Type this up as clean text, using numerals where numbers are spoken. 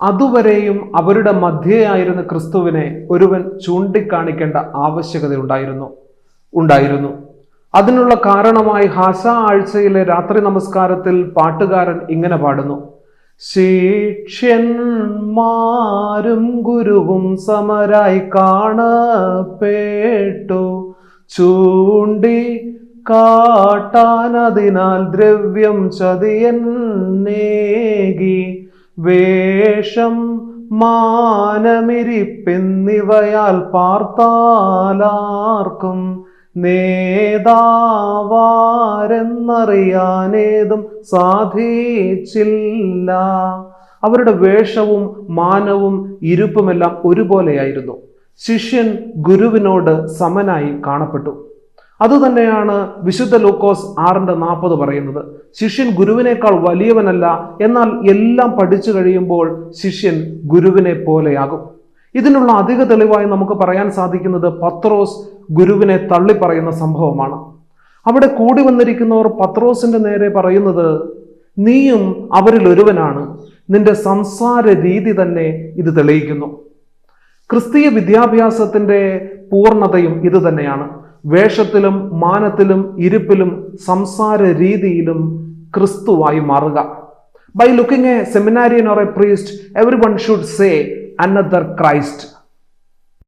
അതുവരെയും അവരുടെ മധ്യേയായിരുന്ന ക്രിസ്തുവിനെ ഒരുവൻ ചൂണ്ടിക്കാണിക്കേണ്ട ആവശ്യകത ഉണ്ടായിരുന്നു. അതിനുള്ള കാരണമായി ഹാസ ആഴ്ചയിലെ രാത്രി നമസ്കാരത്തിൽ പാട്ടുകാരൻ ഇങ്ങനെ പാടുന്നു: ശിഷ്യന്മാരും ഗുരുവും സമരായി കാണപ്പെട്ടു, ചൂണ്ടി കാട്ടാനതിനാൽ ദ്രവ്യം ചതിയന്നേകി, വേഷം മാനമിരിപ്പെന്നിവയാൽ പാർത്താലാർക്കും നേതാവാരെന്നറിയാനേതും സാധിച്ചില്ല. അവരുടെ വേഷവും മാനവും ഇരുപ്പുമെല്ലാം ഒരുപോലെയായിരുന്നു. ശിഷ്യൻ ഗുരുവിനോട് സമനായി കാണപ്പെട്ടു. അതുതന്നെയാണ് വിശുദ്ധ ലൂക്കോസ് 6:40 പറയുന്നത്. ശിഷ്യൻ ഗുരുവിനേക്കാൾ വലിയവനല്ല, എന്നാൽ എല്ലാം പഠിച്ചു കഴിയുമ്പോൾ ശിഷ്യൻ ഗുരുവിനെ പോലെയാകും. ഇതിനുള്ള അധിക തെളിവായി നമുക്ക് പറയാൻ സാധിക്കുന്നത് പത്രോസ് ഗുരുവിനെ തള്ളിപ്പറയുന്ന സംഭവമാണ്. അവിടെ കൂടി വന്നിരിക്കുന്നവർ പത്രോസിന്റെ നേരെ പറയുന്നത്: നീയും അവരിൽ ഒരുവനാണ്, നിന്റെ സംസാര രീതി തന്നെ ഇത് തെളിയിക്കുന്നു. ക്രിസ്തീയ വിദ്യാഭ്യാസത്തിന്റെ പൂർണ്ണതയും ഇത് തന്നെയാണ്. വേഷത്തിലും മാനത്തിലും ഇരുപ്പിലും സംസാര രീതിയിലും ക്രിസ്തുവായി മാറുക. By looking a seminarian or a priest, everyone should say another Christ.